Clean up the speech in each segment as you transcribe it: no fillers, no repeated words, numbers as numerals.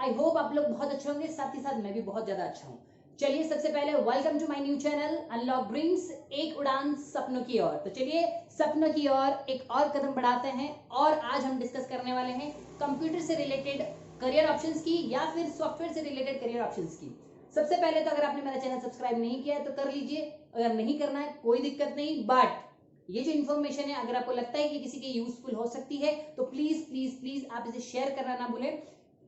I hope आप लोग बहुत अच्छे होंगे, साथ ही साथ मैं भी बहुत ज्यादा अच्छा हूँ। चलिए सबसे पहले welcome to my new channel unlock dreams, एक उड़ान सपनों की ओर। तो चलिए सपनों की ओर एक और कदम बढ़ाते हैं और आज हम डिस्कस करने वाले हैं कंप्यूटर से रिलेटेड करियर ऑप्शंस की या फिर सॉफ्टवेयर से रिलेटेड करियर ऑप्शंस की। सबसे पहले तो अगर आपने मेरा चैनल सब्सक्राइब नहीं किया है तो कर लीजिए, अगर नहीं करना है कोई दिक्कत नहीं, बट ये जो इन्फॉर्मेशन है अगर आपको लगता है कि किसी के यूजफुल हो सकती है तो प्लीज प्लीज प्लीज आप इसे शेयर करना ना भूलें।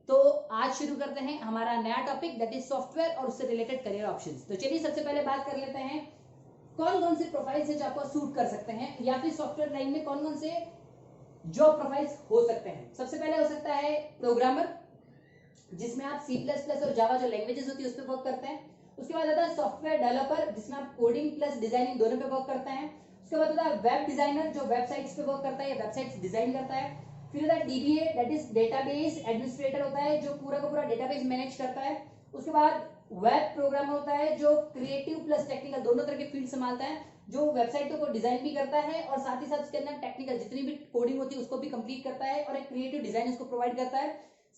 तो आज शुरू करते हैं हमारा नया टॉपिक, दैट इज सॉफ्टवेयर और उससे रिलेटेड करियर ऑप्शंस। तो चलिए सबसे पहले बात कर लेते हैं कौन कौन से प्रोफाइल्स है जो आपको सूट कर सकते हैं या फिर सॉफ्टवेयर लाइन में कौन कौन से जॉब प्रोफाइल्स हो सकते हैं। सबसे पहले हो सकता है प्रोग्रामर, जिसमें आप C++ और जावा जो लैंग्वेजेस होती है उस पर वर्क करते हैं। उसके बाद आता है सॉफ्टवेयर डेवलपर, जिसमें आप कोडिंग प्लस डिजाइनिंग दोनों पे वर्क करते हैं। उसके बाद आता है वेब डिजाइनर, जो वेबसाइट्स पे वर्क करता है या वेबसाइट्स डिजाइन करता है। फिर होता है DBA, that is database administrator होता है, जो पूरा का पूरा डेटाबेस मैनेज करता है। उसके बाद वेब प्रोग्रामर होता है, जो क्रिएटिव प्लस टेक्निकल दोनों तरह के फील्ड संभालता है, जो वेबसाइटों को डिजाइन भी करता है और साथ ही साथ उसके अंदर टेक्निकल जितनी भी कोडिंग होती है उसको भी कंप्लीट करता है और एक क्रिएटिव डिजाइन उसको प्रोवाइड करता है।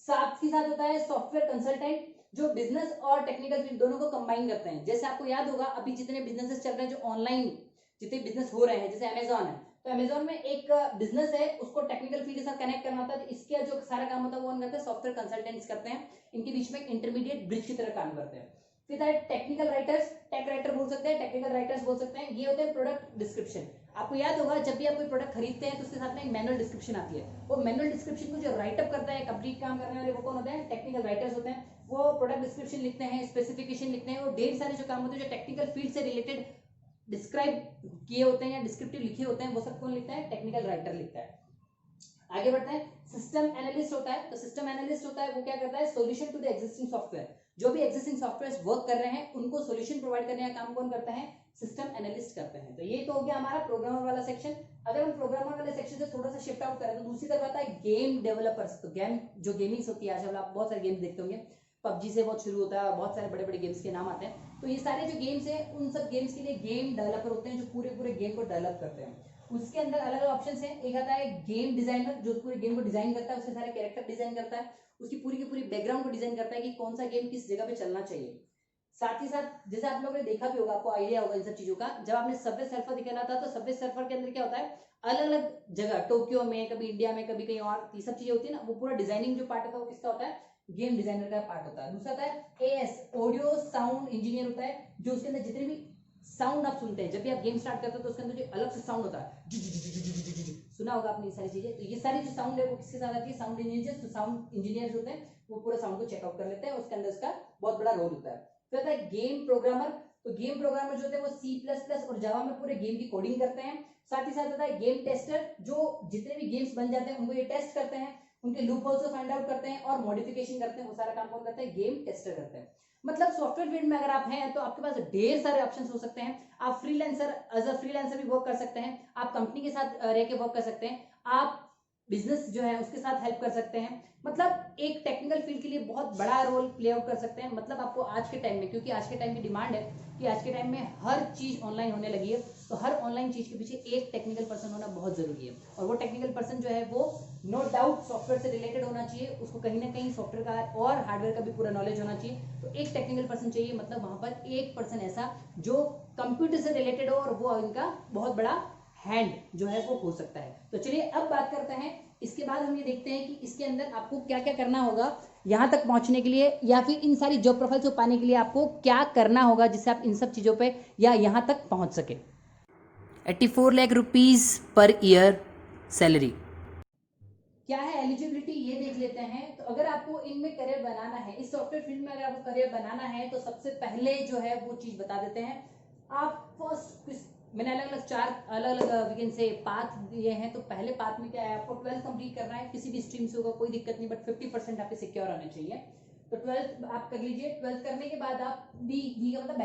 साथ ही साथ होता है सॉफ्टवेयर कंसल्टेंट, जो बिजनेस और टेक्निकल फील्ड दोनों को कंबाइन करते हैं। जैसे आपको याद होगा अभी जितने बिजनेसेस चल रहे हैं, जो ऑनलाइन जितने बिजनेस हो रहे हैं, जैसे अमेजॉन है, तो अमेजॉन में एक बिजनेस है, उसको टेक्निकल फील्ड के साथ कनेक्ट करना होता है, तो इसका जो सारा काम होता है वो कौन करते हैं, सॉफ्टवेयर कंसल्टेंट्स करते हैं। इनके बीच में इंटरमीडिएट ब्रिज की तरह काम करते हैं। फिर है टेक्निकल राइटर्स, टेक राइटर बोल सकते हैं, टेक्निकल राइटर्स बोल सकते हैं। ये होते हैं प्रोडक्ट डिस्क्रिप्शन। आपको याद होगा जब भी आप कोई प्रोडक्ट खरीदते हैं तो उसके साथ में एक मैनुअल डिस्क्रिप्शन आती है, वो मैनुअल डिस्क्रिप्शन को जो राइटअप करता है, कंप्लीट काम करने वाले वो कौन होते हैं, टेक्निकल राइटर्स होते हैं। वो प्रोडक्ट डिस्क्रिप्शन लिखते हैं, स्पेसिफिकेशन लिखते हैं, वो ढेर सारे जो काम होते हैं जो टेक्निकल फील्ड से रिलेटेड डिस्क्राइब किए होते हैं या डिस्क्रिप्टिव लिखे होते हैं, वो सब कौन लिखता है, टेक्निकल राइटर लिखता है। आगे बढ़ते हैं, सिस्टम एनालिस्ट होता है। तो सिस्टम एनालिस्ट होता है वो क्या करता है, solution to the existing software, जो भी एग्जिस्टिंग सॉफ्टवेयर वर्क कर रहे हैं उनको सॉल्यूशन प्रोवाइड करने का काम कौन करता है, सिस्टम एनालिस्ट करते हैं। तो ये तो हो गया हमारा प्रोग्रामर वाला सेक्शन। अगर हम प्रोग्रामर वाले सेक्शन से थोड़ा सा शिफ्ट आउट करें तो दूसरी तरफ आता है गेम डेवलपर्स। तो गेम जो गेमिंग्स होती है, आजकल आप बहुत सारे गेम्स देखते होंगे, पबजी से बहुत शुरू होता है और बहुत सारे बड़े बड़े गेम्स के नाम आते हैं। तो ये सारे जो गेम्स हैं उन सब गेम्स के लिए गेम डेवलपर होते हैं, जो पूरे पूरे गेम को डेवलप करते हैं। उसके अंदर अलग अलग ऑप्शंस हैं। एक आता है गेम डिजाइनर, जो पूरे गेम को डिजाइन करता है, उसके सारे कैरेक्टर डिजाइन करता है, उसकी पूरी की पूरी बैकग्राउंड को डिजाइन करता है कि कौन सा गेम किस जगह पे चलना चाहिए। साथ ही साथ जैसे आप लोगों ने देखा भी होगा, आपको आइडिया होगा इन सब चीजों का, जब आपने सबवे सर्फर दिखाना था तो सबवे सर्फर के अंदर क्या होता है, अलग अलग जगह, टोक्यो में, कभी इंडिया में, कभी कहीं और, ये सब चीजें होती है ना, वो पूरा डिजाइनिंग जो पार्ट होता है वो किसका होता है, गेम डिजाइनर का पार्ट होता है। दूसरा होता है AS, ऑडियो साउंड इंजीनियर होता है, जो उसके अंदर जितने भी साउंड आप सुनते हैं, जब भी आप गेम स्टार्ट करते हो तो उसके अंदर जो अलग से साउंड होता है, सुना होगा आपने ये सारी चीजें, तो ये सारी जो साउंड है वो किसके साथ आती है, साउंड इंजीनियर्स। तो साउंड इंजीनियर्स होते हैं वो पूरा साउंड को चेकआउट कर लेते हैं, उसके अंदर उसका बहुत बड़ा रोल होता है। फिर होता है गेम प्रोग्रामर। तो गेम प्रोग्रामर जो होते हैं वो C++ और जावा में पूरे गेम की कोडिंग करते हैं। साथ ही साथ होता है गेम टेस्टर, जो जितने भी गेम्स बन जाते हैं उनको ये टेस्ट करते हैं, उनके लूप होल्स को फाइंड आउट करते हैं और मॉडिफिकेशन करते हैं, वो सारा काम कौन करता है, गेम टेस्टर करते हैं। मतलब सॉफ्टवेयर फील्ड में अगर आप हैं तो आपके पास ढेर सारे ऑप्शंस हो सकते हैं। आप फ्रीलांसर, एज अ फ्रीलांसर भी वर्क कर सकते हैं, आप कंपनी के साथ रह के वर्क कर सकते हैं, आप बिजनेस जो है उसके साथ हेल्प कर सकते हैं। मतलब एक टेक्निकल फील्ड के लिए बहुत बड़ा रोल प्ले आउट कर सकते हैं। मतलब आपको आज के टाइम में, क्योंकि आज के टाइम की डिमांड है कि आज के टाइम में हर चीज ऑनलाइन होने लगी है, तो हर ऑनलाइन चीज के पीछे एक टेक्निकल पर्सन होना बहुत जरूरी है। और वो टेक्निकल पर्सन जो है वो नो डाउट सॉफ्टवेयर से रिलेटेड होना चाहिए, उसको कहीं ना कहीं सॉफ्टवेयर का और हार्डवेयर का भी पूरा नॉलेज होना चाहिए। तो एक टेक्निकल पर्सन चाहिए, मतलब वहां पर एक पर्सन ऐसा जो कंप्यूटर से रिलेटेड हो और वो इनका बहुत बड़ा हैंड जो है वो हो सकता है। तो चलिए अब बात करते हैं, इसके बाद हम ये देखते हैं कि इसके अंदर आपको क्या क्या करना होगा यहां तक पहुंचने के लिए, या फिर इन सारी जॉब प्रोफाइल्स को पाने के लिए आपको क्या करना होगा जिससे आप इन सब चीजों पे या यहां तक पहुंच सके। 84 lakh rupees per year salary. क्या है एलिजिबिलिटी ये देख लेते हैं। तो अगर आपको इनमें करियर बनाना है, इस सॉफ्टवेयर फील्ड में अगर आपको करियर बनाना है तो सबसे पहले जो है वो चीज बता देते हैं। आप फर्स्ट, मैंने अलग अलग चार अलग अलग वी कैन से पाथ दिए हैं। तो पहले पाथ में क्या है, आपको 12th कंप्लीट करना है, किसी भी स्ट्रीम से होगा कोई दिक्कत नहीं, बट 50% आपके सिक्योर आने चाहिए। तो 12th आप कर लीजिए। 12th करने के बाद आप बी का मतलब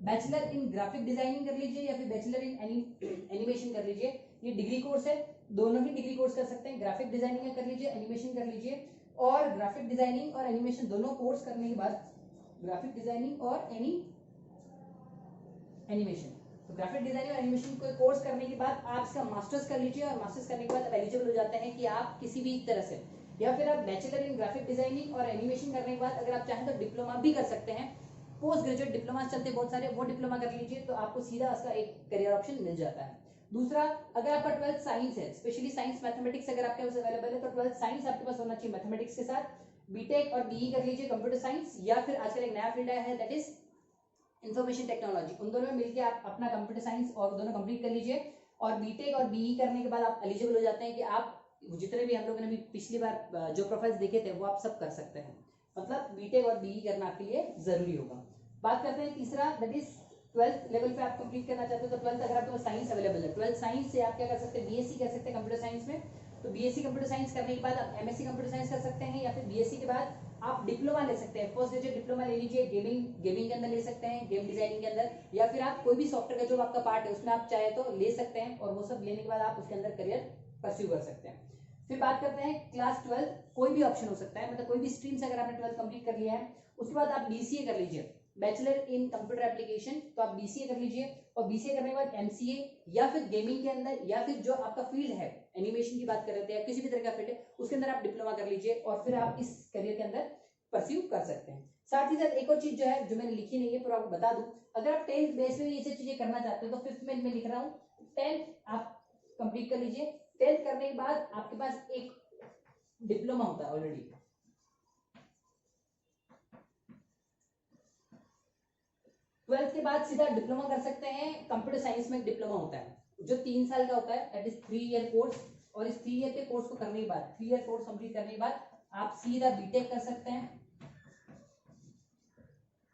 बैचलर इन ग्राफिक डिजाइनिंग कर लीजिए या फिर बैचलर इन एनिमेशन कर लीजिए। ये डिग्री कोर्स है, दोनों ही डिग्री कोर्स कर सकते हैं, ग्राफिक डिजाइनिंग कर लीजिए, एनिमेशन कर लीजिए। और ग्राफिक डिजाइनिंग और एनिमेशन दोनों कोर्स करने के बाद, ग्राफिक डिजाइनिंग और एनिमेशन, तो ग्राफिक डिजाइनिंग और एनिमेशन को कोर्स करने के बाद आप इसका मास्टर्स कर लीजिए। और मास्टर्स करने के बाद आप एलिजिबल हो जाते हैं कि आप किसी भी तरह से, या फिर आप बैचलर इन ग्राफिक डिजाइनिंग और एनिमेशन करने के बाद अगर आप चाहें तो डिप्लोमा भी कर सकते हैं। पोस्ट ग्रेजुएट डिप्लोमा चलते बहुत सारे, वो डिप्लोमा कर लीजिए तो आपको सीधा उसका एक करियर ऑप्शन मिल जाता है। दूसरा, अगर आपका 12th साइंस है, स्पेशली साइंस मैथमेटिक्स अगर आपके पास अवेलेबल है तो 12th साइंस आपके पास होना चाहिए मैथमेटिक्स के साथ। बीटेक और बीई कर लीजिए कंप्यूटर साइंस, या फिर आजकल एक नया फील्ड आया है दैट इज इंफॉर्मेशन टेक्नोलॉजी, उन दोनों में मिलकर आप अपना कंप्यूटर साइंस और दोनों कंप्लीट कर लीजिए। और बीटेक और बीई करने के बाद आप एलिजिबल हो जाते हैं कि आप जितने भी हम लोगों ने भी पिछली बार जो प्रोफाइल्स देखे थे वो आप सब कर सकते हैं। मतलब बीटेक और बीई करना आपके लिए जरूरी होगा। बात करते हैं तीसरा, दैट इज 12th लेवल पे आप कंप्लीट करना चाहते हो तो 12th अगर आपके पास साइंस अवेलेबल है, 12th साइंस से आप क्या कर सकते हैं, बीएससी कर सकते हैं कंप्यूटर साइंस में। तो बीएससी कंप्यूटर साइंस करने के बाद आप एमएससी कंप्यूटर साइंस कर सकते हैं, या फिर बीएससी के बाद आप डिप्लोमा ले सकते हैं। पोस्ट ग्रेजुएट डिप्लोमा ले लीजिए, गेमिंग के अंदर ले सकते हैं, गेम डिजाइनिंग के अंदर, या फिर आप कोई भी सॉफ्टवेयर का जो आपका पार्ट है उसमें आप चाहे तो ले सकते हैं, और वो सब लेने के बाद आप उसके अंदर करियर परस्यू कर सकते हैं। फिर बात करते हैं क्लास 12, कोई भी ऑप्शन हो सकता है, मतलब कोई भी स्ट्रीम से अगर आपने 12th कंप्लीट कर लिया है उसके बाद आप बीसीए कर लीजिए, बैचलर इन कंप्यूटर एप्लीकेशन, तो आप बीसीए कर लीजिए। और बीसीए करने के बाद एमसीए, या फिर गेमिंग के अंदर, या फिर जो आपका फील्ड है एनिमेशन की बात कर रहे थे या किसी भी तरह का फील्ड है उसके अंदर आप डिप्लोमा कर लीजिए, और फिर आप इस करियर के अंदर परस्यू कर सकते हैं। साथ ही साथ एक और चीज जो है जो मैंने लिखी नहीं है पर आपको बता दूं, अगर आप 10th बेस में ये सब चीजें करना चाहते हो तो 5th में मैं लिख रहा हूँ 10th आप कंप्लीट कर लीजिए। 10th करने के बाद आपके पास एक डिप्लोमा होता है ऑलरेडी। 12th के बाद सीधा डिप्लोमा कर सकते हैं, कंप्यूटर साइंस में डिप्लोमा होता है जो 3 साल का होता है, दैट इज 3 ईयर कोर्स। और इस 3 ईयर के कोर्स को करने के बाद, 3 ईयर कोर्स कंप्लीट करने के बाद आप सीधा बीटेक कर सकते हैं,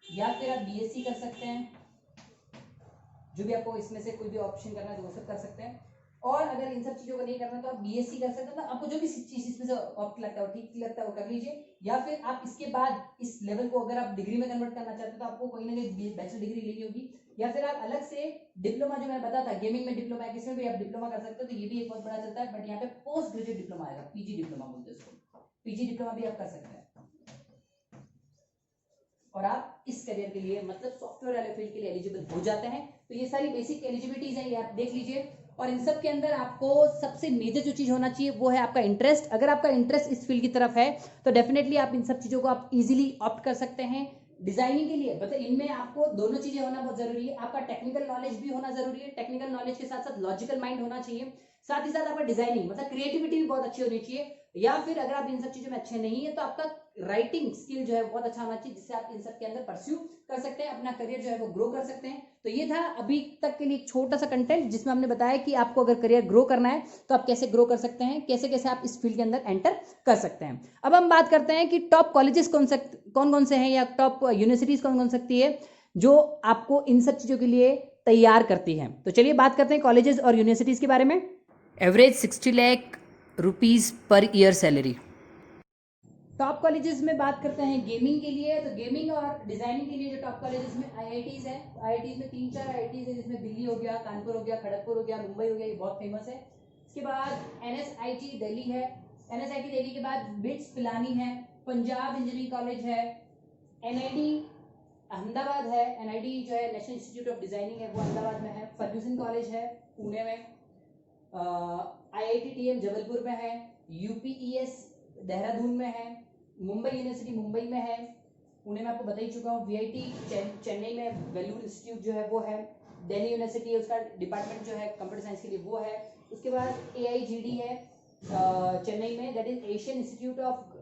या फिर आप बीएससी कर सकते हैं, जो भी आपको इसमें से कोई भी ऑप्शन करना है तो वो सब कर सकते हैं। और अगर इन सब चीजों को नहीं करना तो आप बीएससी कर सकते हैं, आपको जो भी चीज इसमें से ऑप्ट लगता है ठीक लगता है वो कर लीजिए। या फिर आप इसके बाद इस लेवल को अगर आप डिग्री में कन्वर्ट करना चाहते हैं तो आपको कोई ना कोई बैचलर डिग्री लेनी होगी, या फिर आप अलग से डिप्लोमा, जो मैं बताया था गेमिंग में डिप्लोमा है, किसमें भी आप डिप्लोमा कर सकते हो, तो ये भी एक बहुत बड़ा चलता है। बट यहाँ पे पोस्ट ग्रेजुएट डिप्लोमा आएगा, पीजी डिप्लोमा बोलते हैं उसको, पीजी डिप्लोमा भी आप कर सकते हैं। और आप इस करियर के लिए मतलब सॉफ्टवेयर वाले फील्ड के लिए एलिजिबल हो जाते हैं। तो ये सारी बेसिक एलिजिबिलिटीज हैं, ये आप देख लीजिए। और इन सब के अंदर आपको सबसे मेजर जो चीज होना चाहिए वो है आपका इंटरेस्ट। अगर आपका इंटरेस्ट इस फील्ड की तरफ है तो डेफिनेटली आप इन सब चीजों को आप इजीली ऑप्ट कर सकते हैं। डिजाइनिंग के लिए मतलब इनमें आपको दोनों चीजें होना बहुत जरूरी है, आपका टेक्निकल नॉलेज भी होना जरूरी है, टेक्निकल नॉलेज के साथ साथ लॉजिकल माइंड होना चाहिए, साथ ही साथ आपका डिजाइनिंग मतलब क्रिएटिविटी भी बहुत अच्छी होनी चाहिए। या फिर अगर आप इन सब चीजों में अच्छे नहीं है तो आपका राइटिंग स्किल जो है बहुत अच्छा होना चाहिए, जिससे आप इन सब के अंदर परस्यू कर सकते हैं, अपना करियर जो है वो ग्रो कर सकते हैं। तो ये था अभी तक के लिए एक छोटा सा कंटेंट जिसमें हमने बताया कि आपको अगर करियर ग्रो करना है तो आप कैसे ग्रो कर सकते हैं, कैसे कैसे आप इस फील्ड के अंदर एंटर कर सकते हैं। अब हम बात करते हैं कि टॉप कॉलेजेस कौन कौन से हैं, या टॉप यूनिवर्सिटीज कौन कौन सकती है जो आपको इन सब चीजों के लिए तैयार करती है। तो चलिए बात करते हैं कॉलेजेस और यूनिवर्सिटीज के बारे में। Average 60 lakh rupees per year salary. Top colleges में बात करते हैं गेमिंग के लिए, तो गेमिंग और डिजाइनिंग के लिए जो टॉप कॉलेजेस में आईआईटीज है, आईआईटीज में 3-4 आईआईटीज है, जिसमें दिल्ली हो गया, कानपुर हो गया, खड़गपुर हो गया, मुंबई हो गया, ये बहुत फेमस है। इसके बाद एनएसआईटी दिल्ली है, एनएसआईटी दिल्ली के बाद बिट्स पिलानी है, पंजाब इंजीनियरिंग कॉलेज है, एनआईटी अहमदाबाद है, एनआईटी जो है नेशनल इंस्टीट्यूट ऑफ डिजाइनिंग है वो अहमदाबाद में है, फर्ग्यूसन कॉलेज है पुणे में, आईआईटीटीएम जबलपुर में है, यूपीईएस देहरादून में है, मुंबई यूनिवर्सिटी मुंबई में है, पुणे में आपको बता ही चुका हूँ, वीआईटी चेन्नई में वेल्लूर इंस्टीट्यूट जो है वो है, दिल्ली यूनिवर्सिटी उसका डिपार्टमेंट जो है कंप्यूटर साइंस के लिए वो है। उसके बाद एआईजीडी है चेन्नई में, that is Asian institute of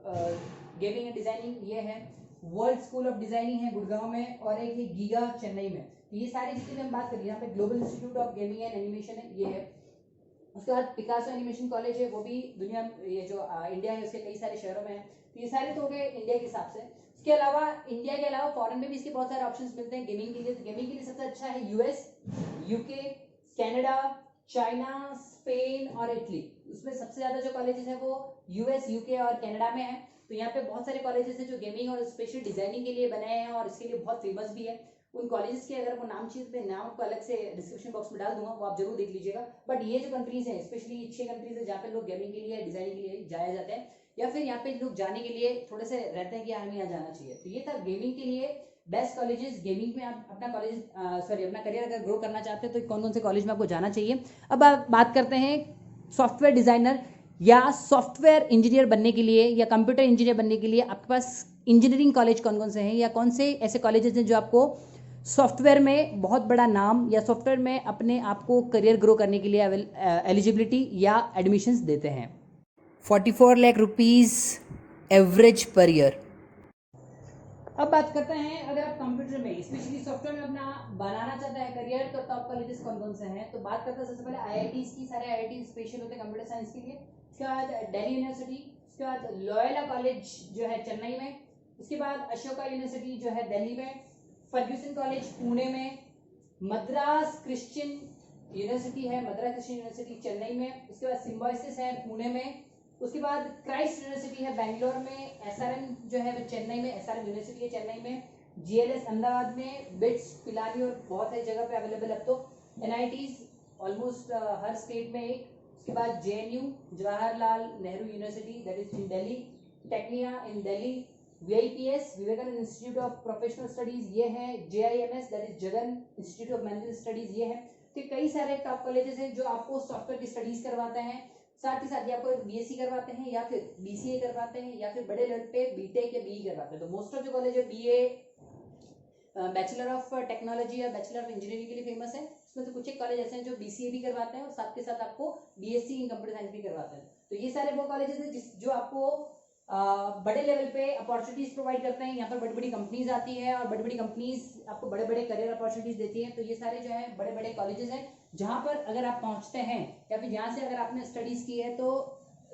gaming and designing, ये है। वर्ल्ड स्कूल ऑफ डिजाइनिंग है गुड़गांव में, और एक है गीगा चेन्नई में। तो ये सारे जितने हम बात करिए, यहाँ पे global institute of gaming and animation है, ये है। उसके बाद पिकासो एनिमेशन कॉलेज है, वो भी दुनिया ये जो इंडिया है उसके कई सारे शहरों में है। तो ये सारे तो हो गए इंडिया के हिसाब से। इसके अलावा इंडिया के अलावा फॉरेन में भी इसके बहुत सारे ऑप्शंस मिलते हैं गेमिंग के लिए। तो गेमिंग के लिए सबसे अच्छा है US, UK, Canada, China, Spain और इटली। उसमें सबसे ज्यादा जो कॉलेजेस है वो यूएस, यूके और कनाडा में है। तो यहाँ पे बहुत सारे कॉलेजेस हैं जो गेमिंग और स्पेशल डिजाइनिंग के लिए बनाए हैं और इसके लिए बहुत फेमस भी है। उन कॉलेजेस के अगर वो नाम चाहिए तो नाम को अलग से डिस्क्रिप्शन बॉक्स में डाल दूंगा, वो आप जरूर देख लीजिएगा। बट ये जो कंट्रीज हैं, स्पेशली 6 कंट्रीज है जहाँ पे लोग गेमिंग के लिए, डिजाइनिंग के लिए जाया जाता है, या फिर यहाँ पे लोग जाने के लिए थोड़े से रहते हैं कि हमें यहाँ जाना चाहिए। तो ये था गेमिंग के लिए बेस्ट कॉलेजेस। गेमिंग में आप अपना अपना करियर अगर ग्रो करना चाहते हैं तो कौन कौन से कॉलेज में आपको जाना चाहिए। अब आप बात करते हैं सॉफ्टवेयर डिजाइनर या सॉफ्टवेयर इंजीनियर बनने के लिए या कंप्यूटर इंजीनियर बनने के लिए आपके पास इंजीनियरिंग कॉलेज कौन कौन से हैं, या कौन से ऐसे कॉलेजेस हैं जो आपको सॉफ्टवेयर में बहुत बड़ा नाम या सॉफ्टवेयर में अपने आप को करियर ग्रो करने के लिए एलिजिबिलिटी या एडमिशन्स देते हैं। 44 lakh rupees average per year. अब बात करते हैं, अगर आप कंप्यूटर में स्पेशली सॉफ्टवेयर में अपना बनाना चाहते हैं करियर, तो टॉप कॉलेजेस कौन कौन से हैं। तो बात करते हैं सबसे पहले आईआईटीज की। सारे आईआईटी स्पेशल होते हैं कंप्यूटर साइंस के लिए। उसके बाद दिल्ली यूनिवर्सिटी, उसके बाद लॉयला कॉलेज जो है चेन्नई में, उसके बाद अशोका यूनिवर्सिटी जो है दिल्ली में, फर्ग्यूसन कॉलेज पुणे में, मद्रास क्रिश्चियन यूनिवर्सिटी है, मद्रास क्रिश्चियन यूनिवर्सिटी चेन्नई में, उसके बाद सिम्बायोसिस है पुणे में, उसके बाद क्राइस्ट यूनिवर्सिटी है बैंगलोर में, एसआरएम जो है वो चेन्नई में, एसआरएम यूनिवर्सिटी है चेन्नई में, जीएलएस अहमदाबाद में, बिट्स पिलानी और बहुत सारी जगह पे अवेलेबल है। अब तो एनआईटीज ऑलमोस्ट हर स्टेट में एक। उसके बाद JNU Jawaharlal Nehru University that is in Delhi, Tecnia in Delhi, VIPS Vivekananda Institute of Professional Studies ये है, JIMS that is Jagan Institute of Management Studies ये है। तो कई सारे टॉप कॉलेजेस हैं जो आपको सॉफ्टवेयर की स्टडीज करवाते हैं, साथ ही साथ ये आपको बीएससी करवाते हैं या फिर बीसीए करवाते हैं या फिर बड़े लेवल पे बीटेक या बीई करवाते हैं। तो मोस्ट ऑफ जो कॉलेज है बीए बैचलर ऑफ टेक्नोलॉजी या बैचलर ऑफ इंजीनियरिंग के लिए फेमस है। उसमें से कुछ एक कॉलेज ऐसे हैं जो बीसीए भी करवाते हैं और साथ के साथ आपको बीएससी इन कंप्यूटर साइंस भी करवाते हैं। तो ये सारे वो कॉलेजेस हैं जो आपको बड़े लेवल पे अपॉर्चुनिटीज प्रोवाइड करते हैं। यहाँ पर बड़ी बड़ी कंपनीज आती है और बड़ी बड़ी कंपनीज आपको बड़े बड़े करियर अपॉर्चुनिटीज देती हैं। तो ये सारे जो है बड़े बड़े कॉलेजेस हैं जहाँ पर अगर आप पहुँचते हैं या फिर यहाँ से अगर आपने स्टडीज की है तो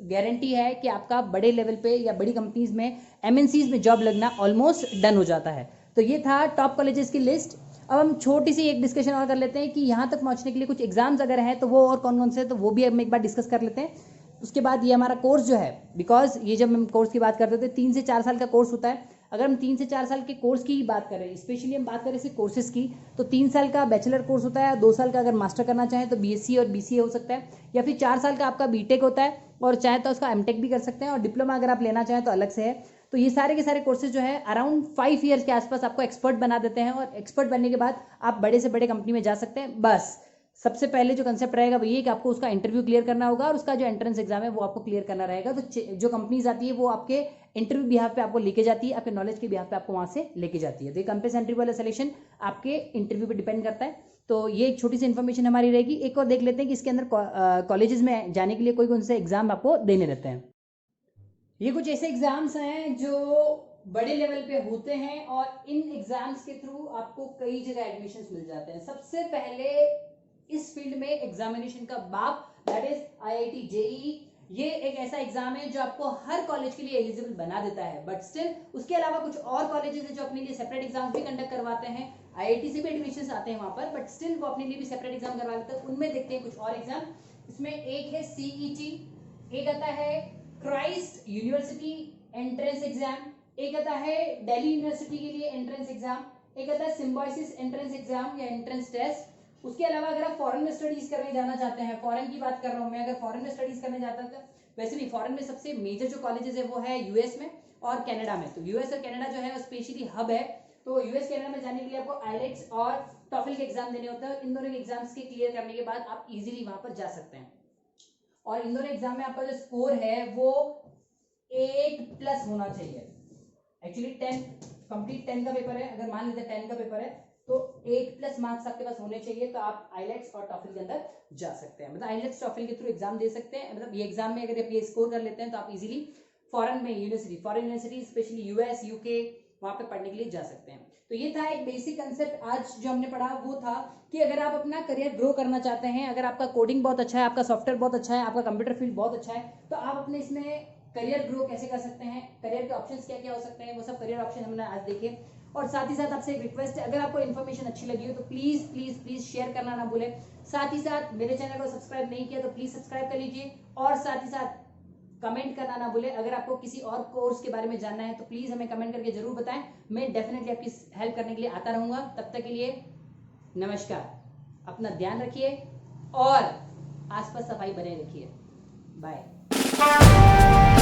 गारंटी है कि आपका बड़े लेवल पे या बड़ी कंपनीज में एमएनसीज में जॉब लगना ऑलमोस्ट डन हो जाता है। तो ये था टॉप कॉलेजेस की लिस्ट। अब हम छोटी सी एक डिस्कशन और कर लेते हैं कि यहाँ तक पहुँचने के लिए कुछ एग्जाम्स अगर हैं तो वो और कौन कौन से, तो वो भी हम एक बार डिस्कस कर लेते हैं। उसके बाद ये हमारा कोर्स जो है, बिकॉज ये जब हम कोर्स की बात करते थे 3 से 4 साल का कोर्स होता है। अगर हम 3 से 4 साल के कोर्स की बात करें, स्पेशली हम बात करें इसके कोर्सेज की, तो 3 साल का बैचलर कोर्स होता है, 2 साल का अगर मास्टर करना चाहें तो बीएससी और बीसीए हो सकता है, या फिर 4 साल का आपका बीटेक होता है और चाहे तो उसका एमटेक भी कर सकते हैं, और डिप्लोमा अगर आप लेना चाहें तो अलग से है। तो ये सारे के सारे कोर्सेज जो है अराउंड 5 ईयर्स के आसपास आपको एक्सपर्ट बना देते हैं, और एक्सपर्ट बनने के बाद आप बड़े से बड़े कंपनी में जा सकते हैं। बस सबसे पहले जो कंसेप्ट रहेगा वो ये कि आपको उसका इंटरव्यू क्लियर करना होगा और उसका जो एंट्रेंस एग्जाम है वो आपको क्लियर करना रहेगा। तो जो कंपनीज आती है वो आपके इंटरव्यू बिहाफ पे आपको लेके जाती है, आपके नॉलेज के बिहाफ पे आपको वहां से लेके जाती है। तो ये कैंपस इंटरव्यू वाला सिलेक्शन आपके इंटरव्यू पे डिपेंड करता है। तो ये एक छोटी सी इन्फॉर्मेशन हमारी रहेगी। एक और देख लेते हैं कि इसके अंदर कॉलेजेस में जाने के लिए कोई कौन से एग्जाम आपको देने रहते हैं। ये कुछ ऐसे एग्जाम्स हैं जो बड़े लेवल पे होते हैं और इन एग्जाम्स के थ्रू आपको कई जगह एडमिशंस मिल जाते हैं। सबसे पहले इस फील्ड में एग्जामिनेशन का बाप दैट इज आईआईटी जेईई। ये एक ऐसा एग्जाम है जो आपको हर कॉलेज के लिए एलिजिबल बना देता है, बट स्टिल उसके अलावा कुछ और कॉलेजेस हैं जो अपने लिए सेपरेट एग्जाम भी कंडक्ट करवाते हैं। आईआईटी से भी एडमिशंस आते हैं वहां पर, बट स्टिल वो अपने लिए भी सेपरेट एग्जाम करवा लेते हैं। उनमें देखते हैं कुछ और एग्जाम। इसमें एक है सीईटी, एक आता है क्राइस्ट यूनिवर्सिटी एंट्रेंस एग्जाम, एक आता है दिल्ली यूनिवर्सिटी के लिए एंट्रेंस एग्जाम, एक आता है सिम्बायोसिस एंट्रेंस एग्जाम या एंट्रेंस टेस्ट। उसके अलावा अगर आप फॉरेन में स्टडीज करने जाना चाहते हैं, फॉरेन की बात कर रहा हूं मैं, अगर फॉरेन में स्टडीज करने जाता था, वैसे भी फॉरेन में सबसे मेजर जो कॉलेजेस है वो है यूएस में और कनाडा में। तो यूएस और कनाडा जो है वो स्पेशली हब है। तो यूएस कनाडा में जाने के लिए आपको आईएलटीएस और टॉफल के एग्जाम देने होते हैं। इन दोनों एग्जाम्स के क्लियर करने के बाद आप इजीली वहां पर जा सकते हैं। और इन दोनों एग्जाम में आपका जो स्कोर है वो 8+ होना चाहिए। एक्चुअली 10 कंप्लीट 10 का पेपर है, अगर मान लेते हैं 10 का पेपर है तो 8+ मार्क्स आपके पास होने चाहिए, तो आप आईएलटीएस और टॉफल के अंदर जा सकते हैं। मतलब आईएलटीएस टॉफल के थ्रू एग्जाम दे सकते हैं। मतलब ये एग्जाम में अगर आप ये स्कोर कर लेते हैं तो आप इजीली फॉरेन में foreign university specially US UK वहां पे पढ़ने के लिए जा सकते हैं। तो ये था एक बेसिक कंसेप्ट आज जो हमने पढ़ा, वो था कि अगर आप अपना करियर ग्रो करना चाहते हैं, अगर आपका कोडिंग बहुत अच्छा है, आपका सॉफ्टवेयर बहुत अच्छा है, आपका कंप्यूटर फील्ड बहुत अच्छा है, तो आप अपने इसमें करियर ग्रो कैसे कर सकते हैं, करियर के ऑप्शंस क्या क्या हो सकते हैं, वो सब करियर ऑप्शन हमने आज देखे। और साथ ही साथ आपसे एक रिक्वेस्ट है, अगर आपको इन्फॉर्मेशन अच्छी लगी हो तो प्लीज प्लीज प्लीज शेयर करना ना भूलें। साथ ही साथ मेरे चैनल को सब्सक्राइब नहीं किया तो प्लीज सब्सक्राइब कर लीजिए, और साथ ही साथ कमेंट करना ना भूलें। अगर आपको किसी और कोर्स के बारे में जानना है तो प्लीज हमें कमेंट करके जरूर बताएं, मैं डेफिनेटली आपकी हेल्प करने के लिए आता रहूंगा। तब तक के लिए नमस्कार, अपना ध्यान रखिए और आसपास सफाई बनाए रखिए। बाय।